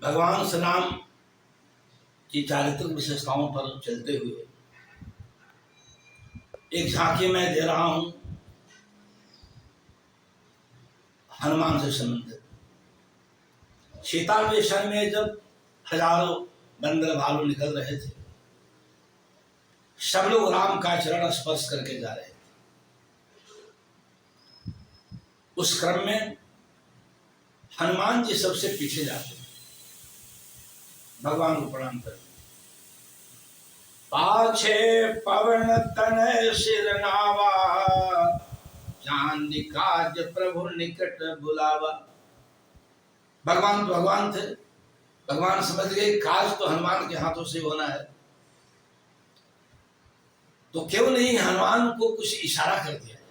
भगवान श्री राम की चारित्रिक विशेषताओं पर चलते हुए एक झांकी मैं दे रहा हूं हनुमान से संबंधित। सीतान्वेषण में जब हजारों बंदर भालू निकल रहे थे, सब लोग राम का चरण स्पर्श करके जा रहे थे। उस क्रम में हनुमान जी सबसे पीछे जाते, भगवान को प्रणाम करते। पाछे पवन तनय सिर नावा, चांदी काज प्रभु निकट बुलावा। भगवान तो भगवान थे, भगवान समझ गए काज तो हनुमान के हाथों से होना है, तो क्यों नहीं हनुमान को कुछ इशारा कर दिया जाए।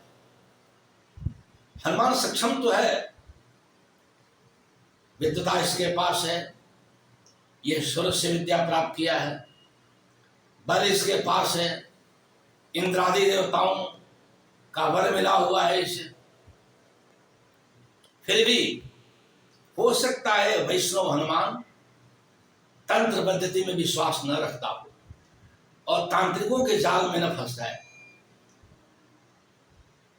हनुमान सक्षम तो है, विद्वता इसके पास है, ये सूरज से विद्या प्राप्त किया है, बल इसके पास है, इंद्रादि देवताओं का वर मिला हुआ है इसे। फिर भी हो सकता है वैष्णव हनुमान तंत्र पद्धति में विश्वास न रखता हो और तांत्रिकों के जाल में न फंस जाए,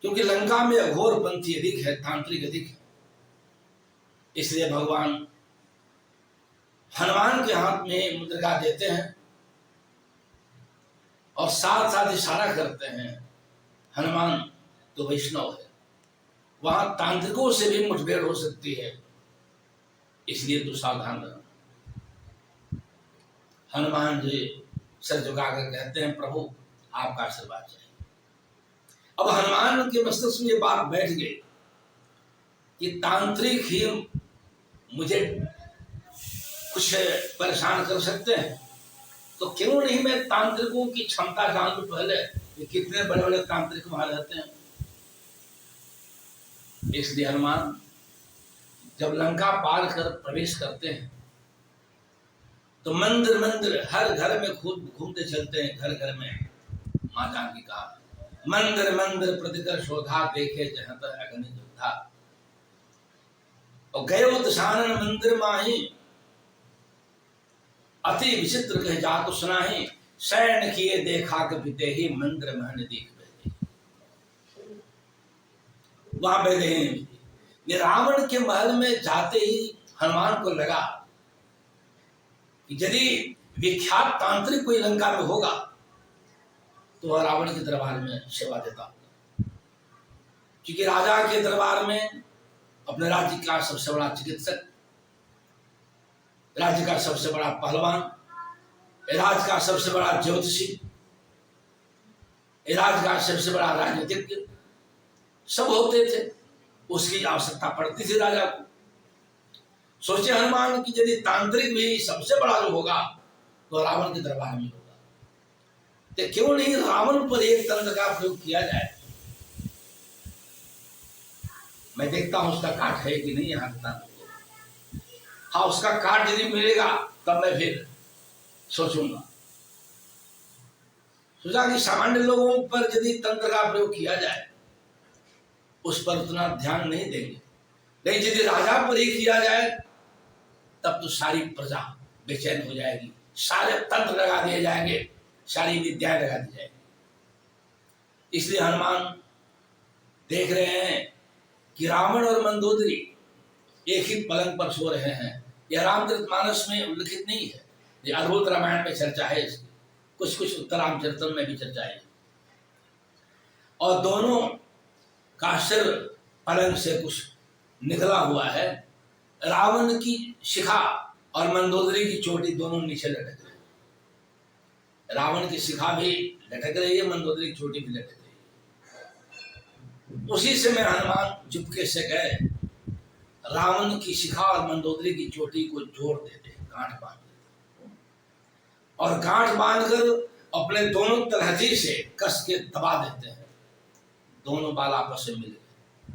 क्योंकि लंका में अघोर पंथी अधिक है, तांत्रिक अधिक है। इसलिए भगवान हनुमान के हाथ में मुद्रिका देते हैं और साथ साथ इशारा करते हैं, हनुमान तो वैष्णव है, वहां तांत्रिकों से भी मुठभेड़ हो सकती है, इसलिए तो सावधान रहना। हनुमान जी सर झुकाकर कहते हैं, प्रभु आपका आशीर्वाद चाहिए। अब हनुमान के मस्तिष्क में ये बात बैठ गई कि तांत्रिक ही मुझे कुछ परेशान कर सकते हैं, तो क्यों नहीं मैं तांत्रिकों की क्षमता जान लूं पहले, ये कितने बड़े बड़े तांत्रिक वहां रहते हैं। इसलिए हनुमान जब लंका पार कर प्रवेश करते हैं तो मंदिर मंदिर हर घर में खूब घूमते चलते हैं। घर घर में मां जानकी का मंदिर मंदिर प्रतिकर शोधा, देखे जहां तक अग्नि योद्धा। और गयो दशानन मंदिर माही, अति विचित्र कह जात सुनाही। शयन किए देखा कभी ही, मंदिर महन देख बैठे। वहां बैठे रावण के महल में जाते ही हनुमान को लगा कि यदि विख्यात तांत्रिक कोई लंका में होगा तो वह रावण के दरबार में सेवा देता, क्योंकि राजा के दरबार में अपने राज्य का सबसे बड़ा चिकित्सक, राज्य का सबसे बड़ा पहलवान, राज्य का सबसे बड़ा ज्योतिषी, राज्य का सबसे बड़ा राजनीतिज्ञ सब होते थे। उसकी आवश्यकता पड़ती थी राजा को। सोचे हनुमान की यदि तांत्रिक भी सबसे बड़ा जो होगा तो रावण के दरबार में होगा, तो क्यों नहीं रावण पर एक तंत्र का प्रयोग किया जाए। मैं देखता हूं उसका काट है कि नहीं यहाँ तक। हाँ, उसका काट यदि मिलेगा तब मैं फिर सोचूंगा। सोचा कि सामान्य लोगों पर यदि तंत्र का प्रयोग किया जाए उस पर उतना ध्यान नहीं देंगे, लेकिन यदि राजा पर ही किया जाए तब तो सारी प्रजा बेचैन हो जाएगी, सारे तंत्र लगा दिए जाएंगे, सारी विद्याएं लगा दी जाएंगी। इसलिए हनुमान देख रहे हैं कि रावण और मंदोदरी एक ही पलंग पर सो रहे हैं। यह रामचरितमानस में उल्लिखित नहीं है, ये अद्भुत रामायण में चर्चा है इसकी, कुछ कुछ उत्तर रामचरितम में भी चर्चा है। और दोनों का सिर पलंग से कुछ निकला हुआ है। रावण की शिखा और मंदोदरी की चोटी दोनों नीचे लटक रही है। रावण की शिखा भी लटक रही है, मंदोदरी की चोटी भी लटक रही है। उसी से मैं हनुमान चुपके से गए, रावण की शिखा और मंदोदरी की चोटी को जोड़ देते, गांठ बांध देते, और गांठ बांधकर अपने दोनों तलहटी से कस के दबा देते हैं। दोनों बाल आपस में मिल गए।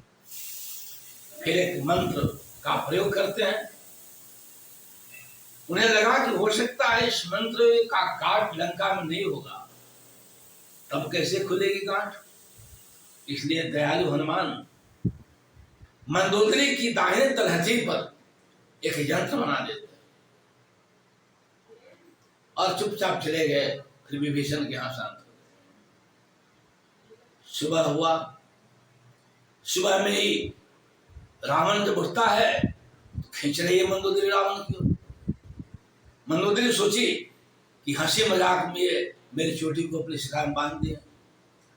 फिर एक मंत्र का प्रयोग करते हैं। उन्हें लगा कि हो सकता है इस मंत्र का काट लंका में नहीं होगा, तब कैसे खुलेगी गांठ। इसलिए दयालु हनुमान मंदोदरी की दाहिने तलहटी पर एक यंत्र बना देते हैं। और चुपचाप चले गए। फिर विभीषण के यहाँ शांत हो। सुबह हुआ, सुबह में ही रावण जब उठता है तो खींच रही है मंदोदरी रावण की ओर। मंदोदरी सोची कि हंसी मजाक में मेरी चोटी को अपनी शिखा में बांध दिया,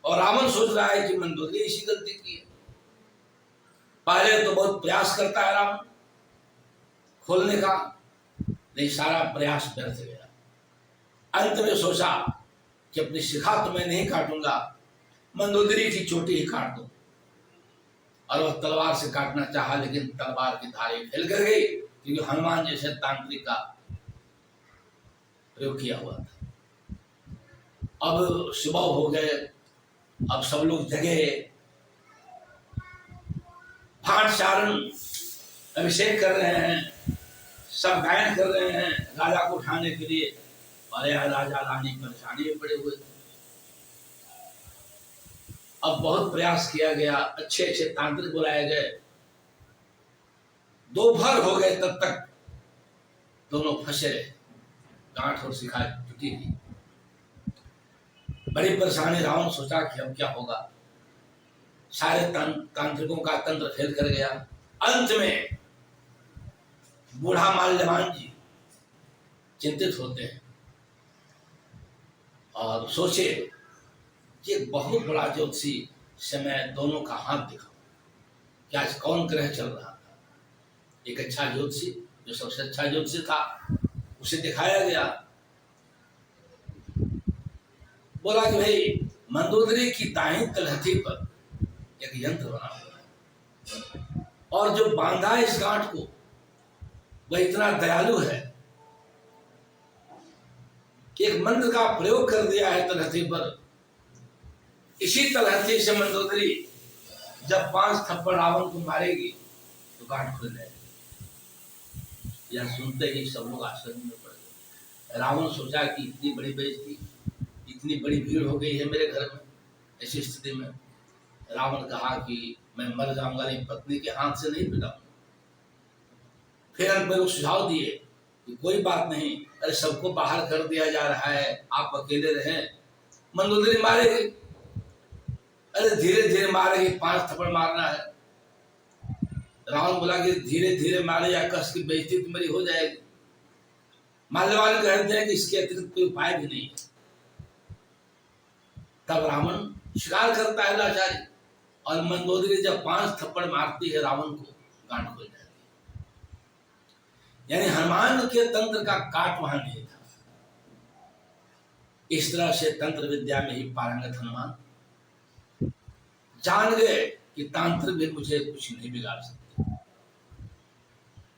और रावण सोच रहा है कि मंदोदरी इसी गलती की है। पहले तो बहुत प्रयास करता है रावण खोलने का, नहीं, सारा प्रयास व्यर्थ गया। अंत में सोचा कि अपनी शिखा तो मैं नहीं काटूंगा, मंदोदरी की चोटी ही काट दूं। और वह तलवार से काटना चाहा, लेकिन तलवार की धारें फैल कर गई, क्योंकि हनुमान जैसे तांत्रिक का प्रयोग किया हुआ था। अब सुबह हो गए, अब सब लोग जगे, भाट चारण अभिषेक कर रहे हैं, सब गायन कर रहे हैं राजा को उठाने के लिए। और यह राजा रानी परेशानी में पड़े हुए। अब बहुत प्रयास किया गया, अच्छे अच्छे तांत्रिक बुलाए गए। दोपहर हो गए तब तक दोनों फंसे रहे, गांठ और शिखा टूटी थी। बड़ी परेशानी। रावण सोचा कि अब क्या होगा, सारे तांत्रिकों का तंत्र फेल कर गया। अंत में बूढ़ा माल्यवान जी चिंतित होते हैं और सोचे कि एक बहुत बड़ा ज्योतिषी से मैं दोनों का हाथ दिखाऊं। क्या आज कौन ग्रह चल रहा था? एक अच्छा ज्योतिषी, जो सबसे अच्छा ज्योतिषी था, उसे दिखाया गया। बोला कि भाई, मंदोदरी की दाहिनी तलहटी पर एक यंत्र बना हुआ है, और जो बांधा इस गांठ को वह इतना दयालु है कि एक मंत्र का प्रयोग कर दिया है तलहटी पर। इसी तलहटी से मंदोदरी जब 5 थप्पड़ रावण को मारेगी तो गांठ खुल जाएगी। यह सुनते ही सब लोग आश्चर्य में पड़ गए। रावण सोचा कि इतनी बड़ी बेइज्जती, इतनी बड़ी भीड़ हो गई है मेरे घर में। ऐसी स्थिति में रावण कहा कि मैं मर जाऊंगा, नहीं पत्नी के हाथ से नहीं पिटाऊंगा। फिर अंत में लोग सुझाव दिए कि कोई बात नहीं, अरे सबको बाहर कर दिया जा रहा है, आप अकेले रहें, मंदोदरी मारेगी। अरे धीरे धीरे मारेगी, 5 थप्पड़ मारना है। रावण बोला कि धीरे धीरे मारे या कस की बेइज्जती तुम्हारी हो जाएगी। माल्यवान कहते हैं कि इसके अतिरिक्त कोई उपाय भी नहीं है। तब रावण शिकार करता है लाचारी, और मंदोदरी जब 5 थप्पड़ मारती है रावण को, गांठ खुल जाती है। यानी हनुमान के तंत्र का काट वहां नहीं था। इस तरह से तंत्र विद्या में ही पारंगत हनुमान जान गए कि तांत्रिक भी मुझे कुछ नहीं बिगाड़ सकते।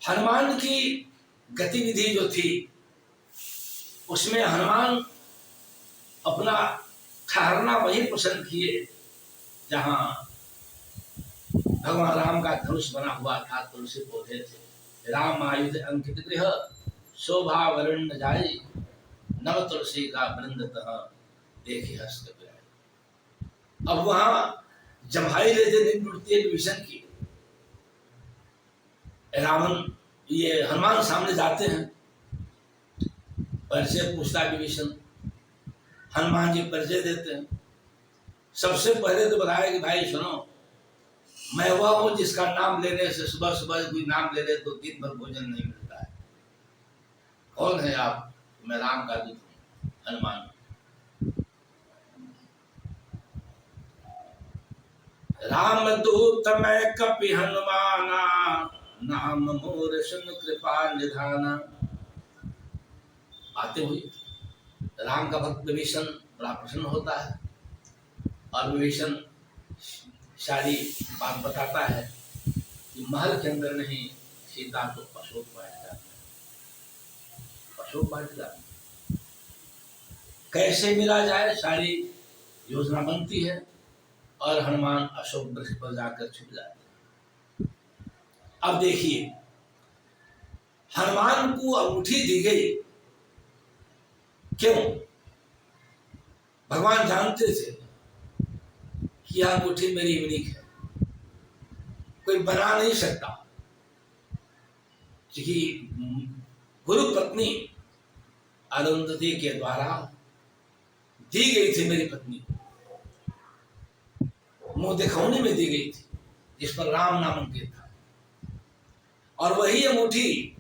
हनुमान की गतिविधि जो थी, उसमें हनुमान अपना ठहरना वही पसंद किए जहां भगवान राम का धनुष बना हुआ था, तुलसी पौधे थे। राम आयुध अंकित गृह, शोभा वरुण जाई, नव तुलसी का वृंदतः देखी हस्त विराई। अब वहां जम्हाई ले देने उठती है विभीषण की। रावण, ये हनुमान सामने जाते हैं, परिचय पूछता है विभीषण। हनुमान जी परिचय देते हैं। सबसे पहले तो बताया कि भाई सुनो, मैं वह हूं जिसका नाम लेने से, सुबह सुबह कोई नाम ले ले तो दिन भर भोजन नहीं मिलता है। कौन है आप? मैं राम का दूत हूं, हनुमान। राम दूत मैं कपि हनुमाना, नाम मोर सुन कृपा निधाना। आते हुए राम का भक्त विभीषण बड़ा प्रसन्न होता है, और विभीषण सारी बात बताता है कि महल के अंदर नहीं, सीता को अशोक बांट जाता है। अशोक बांट जाता है, कैसे मिला जाए, सारी योजना बनती है, और हनुमान अशोक वृक्ष पर जाकर छुप जाते हैं। अब देखिए, हनुमान को अंगूठी दी गई, क्यों? भगवान जानते थे कि यह अंगूठी मेरी यूनिक है, कोई बना नहीं सकता। क्योंकि गुरु पत्नी अरुंधति के द्वारा दी गई थी मेरी पत्नी को, मुंह दिखौनी में दी गई थी, जिस पर राम नाम अंकित था। और वही अंगूठी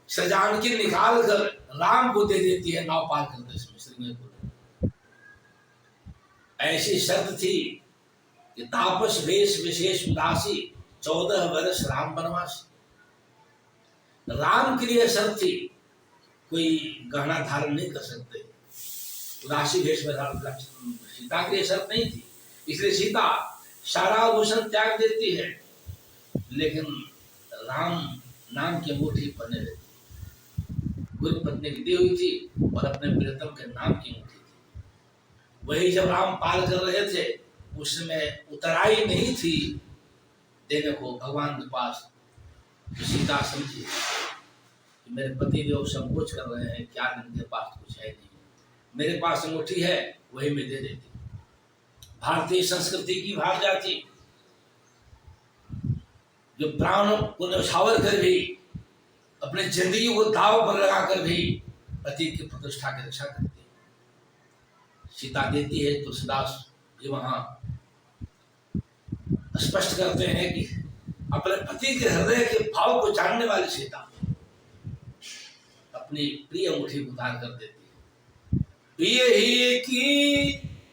सजानकी निकाल कर राम को दे देती है नाव पार करते समय श्रीमेलपुर। ऐसी शर्त थी कि तापस वेश विशेष उदासी 14 वर्ष राम वनवासी। राम के लिए शर्त थी, कोई गहना धारण नहीं कर सकते, उदासी वेश में सीता के लिए शर्त नहीं थी। इसलिए सीता सारा आभूषण त्याग देती है, लेकिन राम नाम की अंगूठी पहने रहती। गुरु पत्नी की दी हुई थी और अपने प्रियतम के नाम की अंगूठी थी। वही जब राम पाल कर रहे थे, उसमें उतराई नहीं थी देने को भगवान के पास। सीता समझी कि मेरे पति देव संकोच कर रहे हैं, क्या इनके पास कुछ है नहीं, मेरे पास अंगूठी है, वही मैं दे देती। भारतीय संस्कृति की भार जाती, जो प्राण को न्यौछावर कर भी, अपनी जिंदगी को दाव पर लगाकर भी पति की प्रतिष्ठा की रक्षा करती है। सीता देती है, तुलसीदास जी वहां स्पष्ट करते हैं कि अपने पति के हृदय के भाव को जानने वाली सीता अपनी प्रिय अंगूठी उतार कर देती है। प्रिय ही की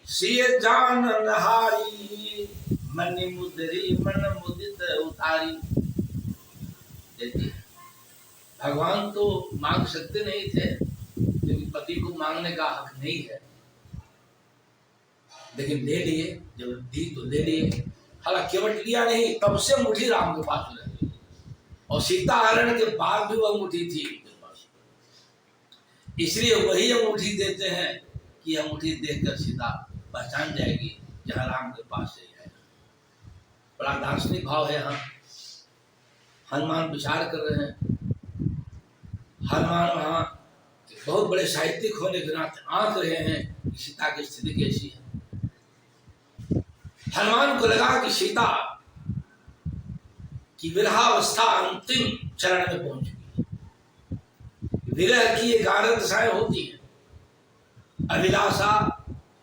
सिय जान नहारी, मन मुद्री मन मुदित उतारी देती है। भगवान तो मांग सकते नहीं थे, क्योंकि पति को मांगने का हक नहीं है, लेकिन ले लिए। जब दी तो ले लिए। हालांकि केवल लिया नहीं, तब से अंगूठी राम के पास रही, और सीता हरण के बाद भी वह अंगूठी थी उनके पास। इसलिए वही अंगूठी देते हैं कि अंगूठी देखकर सीता पहचान जाएगी जहां राम के पास से है। बड़ा दार्शनिक भाव है। यहाँ हनुमान विचार कर रहे हैं। हनुमान वहां बहुत बड़े साहित्यिक होने के नाते आंक रहे हैं कि सीता की स्थिति कैसी है। हनुमान को लगा कि सीता की विरहावस्था अंतिम चरण में पहुंच गई। विरह की 11 दशाएं होती हैं: अभिलाषा,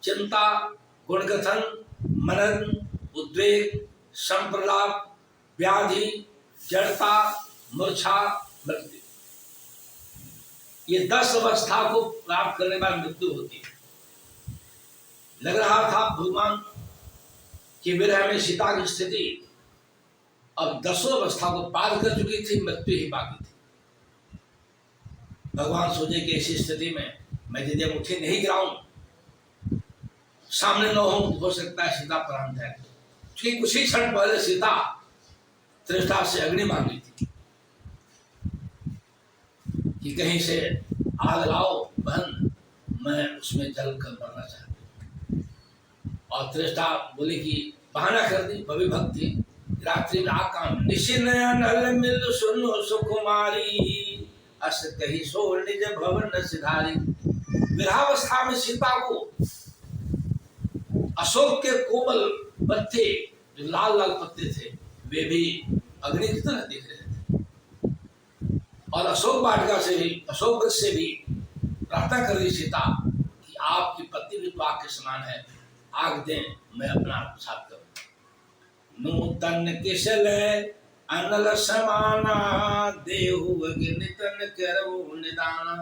चिंता, गुणकथन, मनन, उद्वेग, संप्रलाप, व्याधि, जड़ता, मूर्छा, मृत्यु। ये 10 अवस्था को प्राप्त करने के बाद मृत्यु होती है। लग रहा था भगवान कि विरह में सीता की स्थिति अब 10 अवस्था को पार कर चुकी थी, मृत्यु ही बाकी थी। भगवान सोचे कि ऐसी स्थिति में मैं यदि अंगूठी नहीं गिराऊं, सामने न हो सकता है सीता प्राण त्याग दे। क्योंकि कुछ ही क्षण पहले सीता त्रिष्ठा से अग्नि मांगी थी कि कहीं से आग लाओ बहन, मैं उसमें जल कर मरना चाहती हूँ। और त्रिष्ठा बोली कि बहाना कर दी, भवी भक्ति रात्रि में आकाम निशिनयन हल मिल सुनो सुकुमारी, अस कही सो निज भवन सिधारी। विरहावस्था में सीता को अशोक के कोमल पत्ते, जो लाल लाल पत्ते थे, वे भी अग्नि की तरह दिख रहे थे। और अशोक वाटिका से भी, अशोक वृक्ष से भी प्रार्थना कर रही सीता कि आपकी पत्नी भी तो आग के समान है, आग दें, मैं अपना साफ करूं। नूतन किसल अनल समाना, देहु अग्नितन करवो निदाना।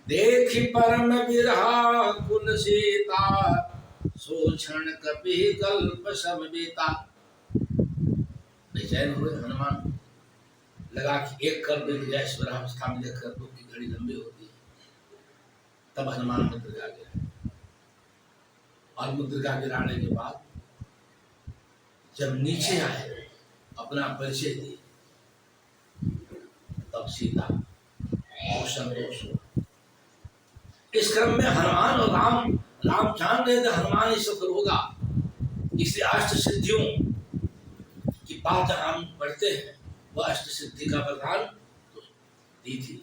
देखी परम विरहा कुल सीता, सो क्षण कपि कल्प सब बीता। बेचैन हुए हनुमान। लगा कि एक कर बीत जाए, विरहावस्था में देखकर दो की घड़ी लंबी होती है। तब हनुमान मुद्रिका गिरा, और मुद्रिका गिराने के बाद जब नीचे आए, अपना परिचय दिए, तब सीता संतोष हुआ। इस क्रम में हनुमान और राम जान रहे थे हनुमान ही सफल होगा। इसलिए अष्ट सिद्धियों की बात हम पढ़ते हैं, वह अष्ट सिद्धि का वरदान तो दी थी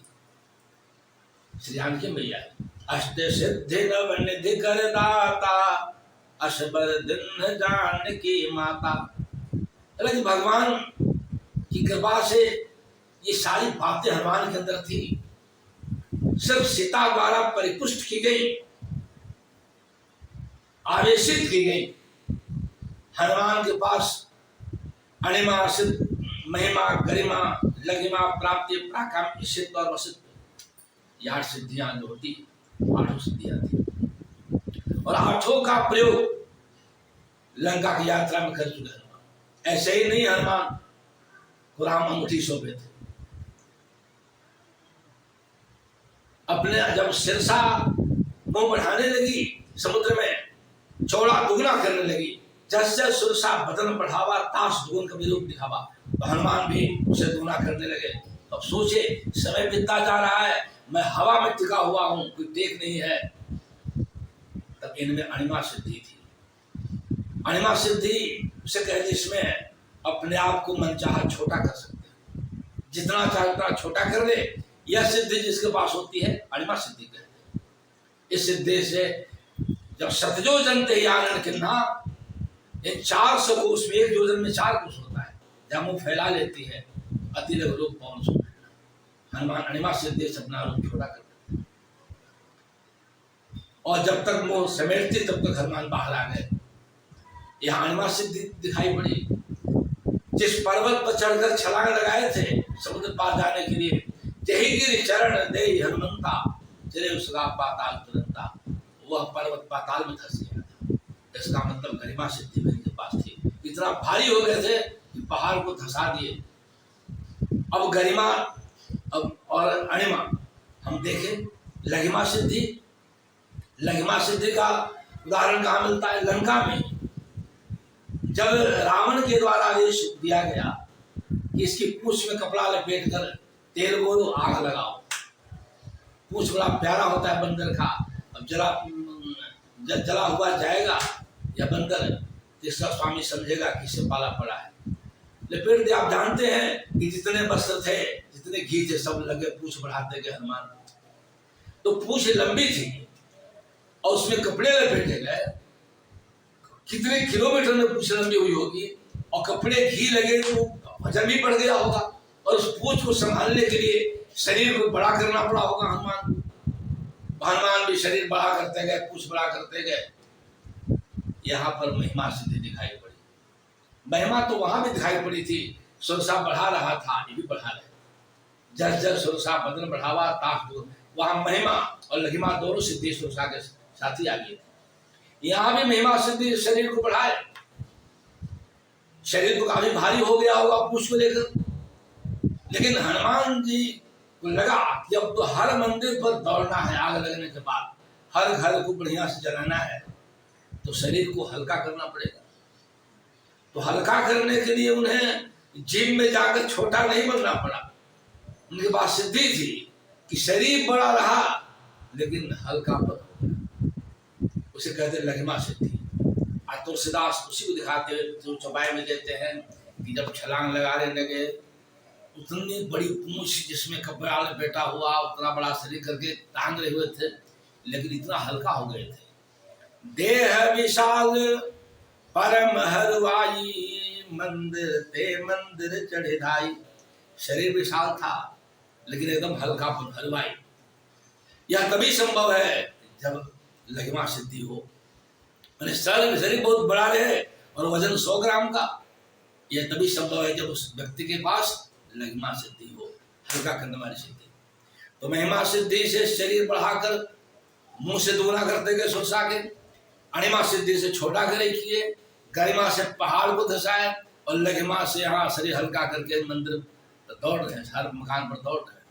श्री जानकी मैया। अष्ट सिद्धि नव निधि कर दाता, अशबर दिन जानकी माता। लेकिन भगवान की कृपा से ये सारी बातें हनुमान के अंदर थी। सिर्फ सीता द्वारा परिपुष्ट की गई, आवेशित की गई। हनुमान के पास अणिमा, सिद्ध, महिमा, गरिमा, लघिमा, प्राप्ति, प्राकाम, सिद्ध और वसिष्ठ, ये 8 सिद्धियां जो होती, 8 सिद्धियां थी और 8 का प्रयोग लंका की यात्रा में कर चुके हनुमान। ऐसे ही नहीं हनुमान को राम अंगूठी सौंपे थे। अपने जब सिरसा मुंह बढ़ाने लगी, समुद्र में चौड़ा दुगना करने लगी, जैसे सुरसा बदन बढ़ावा, ताश दुगुन का विरूप दिखावा, तो हनुमान भी उसे दुगना करने लगे। अब सोचे समय बीतता जा रहा है, मैं हवा में टिका हुआ हूं, कोई टेक नहीं है। तब इनमें अणिमा सिद्धि थी। अणिमा सिद्धि उसे कहते, इसमें अपने आप को मनचाहा छोटा कर सकते हैं, जितना चाहे उतना छोटा कर दे। यह सिद्धि जिसके पास होती है अणिमा सिद्धि कहते हैं। इस सिद्धि से जब सतजो जनते यानन किन्हा, इन 400 कोष में 1 योजन में 4 कोष होता है, जब मुंह फैला लेती है, अति लघु रूप पवन सो। हनुमान अणिमा सिद्धि से अपना रूप छोटा करते हैं और जब तक मुंह समेटती तब तक हनुमान बाहर आ गए। यहाँ अणिमा सिद्धि दिखाई पड़ी। जिस पर्वत पर चढ़कर छलांग लगाए थे समुद्र पार जाने के लिए, जही गिरि चरण दे हनुमंता, चले उसका पाताल तुरंता, वह पर्वत पाताल में धंस गया था। इसका मतलब गरिमा सिद्धि मेरे पास थी। इतना भारी हो गए थे कि पहाड़ को धंसा दिए। अब गरिमा अब और अणिमा हम देखें। लघिमा सिद्धि, लघिमा सिद्धि का उदाहरण कहाँ मिलता है? लंका में जब रावण के द्वारा आदेश दिया गया कि इसकी पूंछ में कपड़ा लपेट कर तेल बोलो, आग लगाओ। पूंछ बड़ा प्यारा होता है बंदर का। अब जला हुआ जाएगा या बंदर, जिसका स्वामी समझेगा कि इसे पाला पड़ा है। लपेट दिया। आप जानते हैं कि जितने वस्त्र थे, जितने घी थे, सब लगे पूंछ बढ़ाते गए हनुमान। तो पूंछ लंबी थी और उसमें कपड़े लपेटे गए। कितने किलोमीटर में पूंछ लंबी हुई होगी और कपड़े घी लगे तो वजन भी बढ़ गया होगा। और उस पूंछ को संभालने के लिए शरीर को बड़ा करना पड़ा होगा हनुमान को। हनुमान भी शरीर बड़ा करते गए, पूंछ बड़ा करते गए। यहाँ पर महिमा सिद्धि दिखाई पड़ी। महिमा तो वहां भी दिखाई पड़ी थी। सुरसा बढ़ा रहा था, ये भी बढ़ा रहे। जस जस सुरसा बदन बढ़ावा ताक, वहां महिमा और लघिमा दोनों सिद्धि सुरसा के साथ ही आ गई। यहाँ भी महिमा सिद्धि शरीर को बढ़ाए। शरीर तो काफी भारी हो गया होगा पूंछ को लेकर, लेकिन हनुमान जी को लगा कि अब तो हर मंदिर पर दौड़ना है। आग लगने के बाद हर घर को बढ़िया से जलाना है, तो शरीर को हल्का करना पड़ेगा। तो हल्का करने के लिए उन्हें जिम में जाकर छोटा नहीं बनना पड़ा। उनके पास सिद्धि थी कि शरीर बड़ा रहा लेकिन हल्का पर, उसे कहते लघिमा सिद्धि। आज तुलसीदास उसी को दिखाते हुए जो चौपाई में देते हैं कि जब छलांग लगाने लगे, उतनी बड़ी पूंछ जिसमें कपड़ा लपेटा हुआ, उतना बड़ा शरीर करके टांग रहे हुए थे, लेकिन इतना हल्का हो गए थे। देह विशाल परम हरवाई, मंदिर ते मंदिर चढ़े धाई। शरीर विशाल था लेकिन एकदम हल्का हलवाई। यह तभी संभव है जब लघिमा सिद्धि हो। शरीर बहुत बड़ा रहे और वजन 100 ग्राम का, यह तभी संभव है जब उस व्यक्ति के पास लघिमा सिद्धि हो, हल्का करने वाली सिद्धि। तो महिमा सिद्धि से शरीर बढ़ाकर मुंह से दुगना करते गए सुरसा के, अणिमा सिद्धि से छोटा करे किए, गरिमा से पहाड़ को धसाए और लघिमा से यहाँ शरीर हल्का करके मंदिर दौड़ रहे हैं, हर मकान पर दौड़ रहे हैं।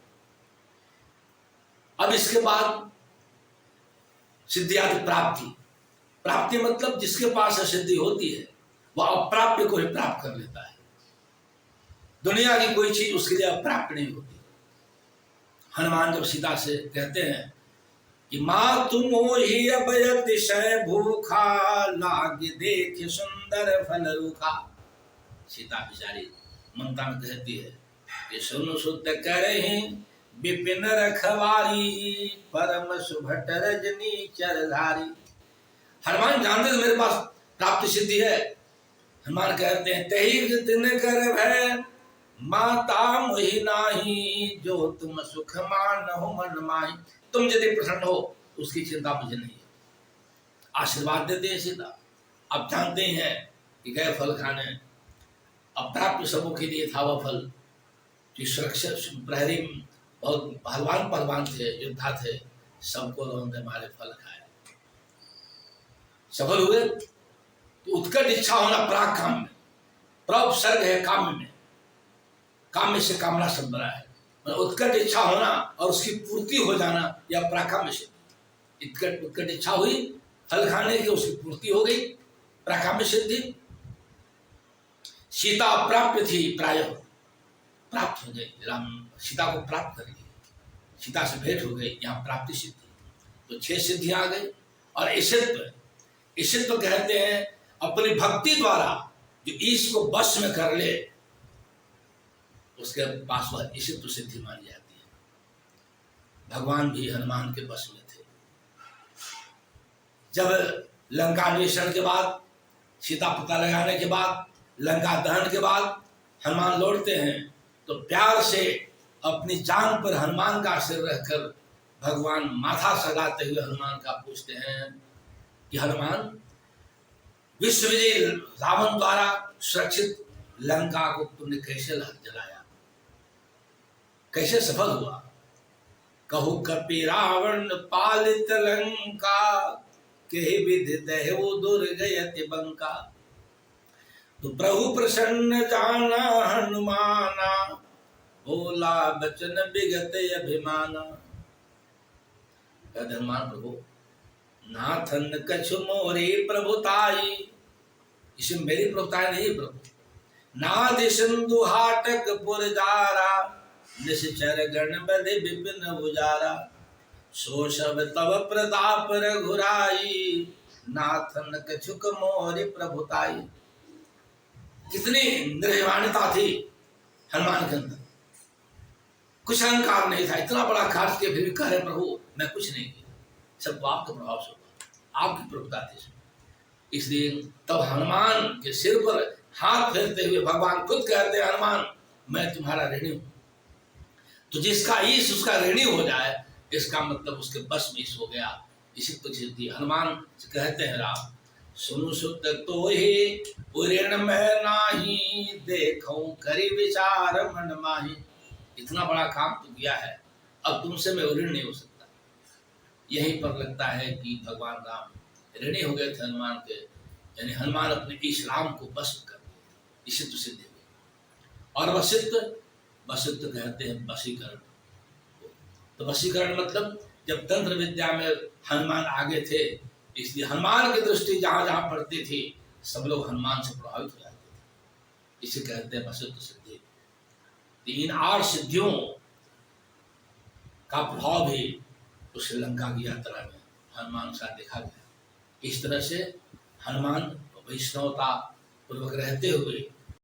अब इसके बाद सिद्धि आदि प्राप्ति। प्राप्ति मतलब जिसके पास सिद्धि होती है वह अप्राप्य को ही प्राप्त कर लेता है। दुनिया की कोई चीज उसके लिए अप्राप्य नहीं होती। हनुमान जब सीता से कहते हैं कि माँ तुम हो ही अब अतिशय भूखा, लाग देख सुंदर फल रूखा। सीता बिचारी ममता में कहती है कि सुन सुत करहि विपिन रखवारी, परम सुभट रजनी चरधारी। हनुमान जानते थे मेरे पास प्राप्ति सिद्धि है। हनुमान कहते हैं तही दिन कर भय माता मोहि नाही, जो तुम सुख मानहु मन माही। तुम यदि प्रसन्न हो उसकी चिंता मुझे नहीं है। आशीर्वाद देते हैं सीता। अब जानते हैं कि गए फल खाने, अप्राप्य सबों के लिए था वह फल। सुरक्षित प्रहरी बहुत पहलवान थे, योद्धा थे, सबको उन्होंने मारे, फल खाए, सफल हुए। तो उत्कट इच्छा होना प्राग काम में, प्रउपसर्ग है काम्य में, काम्य से कामना शब्द बना है। उत्कट इच्छा होना और उसकी पूर्ति हो जाना या प्राकाम्य से। उत्कट इच्छा हुई फल खाने की, उसकी पूर्ति हो गई, प्राकाम्य सिद्धि। सीता अप्राप्य थी, प्राय प्राप्त हो गई। राम सीता को प्राप्त कर ली, सीता से भेंट हो गई, यहाँ प्राप्ति सिद्धि। तो 6 सिद्धियां आ गई। और ईशित्व कहते हैं अपनी भक्ति द्वारा जो ईश को वश में कर ले, उसके पास वह ईशित्व सिद्धि मानी जाती है। भगवान भी हनुमान के वश में थे। जब लंकान्वेषण के बाद, सीता पता लगाने के बाद, लंका दहन के बाद हनुमान लौटते हैं, तो प्यार से अपनी जांग पर हनुमान का सिर रखकर भगवान माथा सगाते हुए हनुमान का पूछते हैं कि हनुमान, विश्व विजय रावण द्वारा सुरक्षित लंका को तुमने कैसे जलाया, कैसे सफल हुआ? कहु कपि रावण पालित लंका, के विधि दहु दुर्गयति बंका। तो प्रभु प्रसन्न जाना हनुमाना, बोला बचन विगत अभिमाना। हनुमान प्रभु, नाथन कछु मोरे प्रभुताई, इसमें मेरी प्रभुताई नहीं प्रभु। नाद सिंधु हाटक पुरजारा, निश्चर गण बधि विपिन उजारा। सो सब तब प्रताप रघुराई, नाथन कछुक मोरे प्रभुताई। कितनी निर्वाणता थी हनुमान के अंदर, कुछ अहंकार नहीं था। इतना बड़ा कार्य किया फिर भी कह रहे प्रभु मैं कुछ नहीं किया, सब आपका प्रभाव से हुआ, आपकी प्रभुता थी। इसलिए तब हनुमान के सिर पर हाथ फेरते हुए भगवान खुद कहते हैं, हनुमान मैं तुम्हारा ऋणी हूं। तो जिसका ईश उसका ऋणी हो जाए, इसका मतलब उसके बस में ईश हो गया। इसी तो सिद्धि हनुमान से कहते हैं राम, सुनु सुत तो ही ऋण में नाही, देखो करी विचार मन माही। इतना बड़ा काम तो किया है, अब तुमसे मैं ऋण नहीं हो सकता। यहीं पर लगता है कि भगवान राम ऋणी हो गए थे हनुमान के, यानी हनुमान अपने ईश राम को बस कर इसी तो सिद्धि हुई। और वशिष्ठ कहते हैं वशीकरण। तो वशीकरण मतलब जब तंत्र विद्या में हनुमान आगे थे, इसलिए हनुमान की दृष्टि जहां जहां पड़ती थी सब लोग हनुमान से प्रभावित हो जाते थे। इसे कहते हैं वशिष्ठ सिद्धि। 3-8 सिद्धियों का प्रभाव भी उस श्रीलंका की यात्रा में हनुमान साथ देखा गया। इस तरह से हनुमान वैष्णवता पूर्वक रहते हुए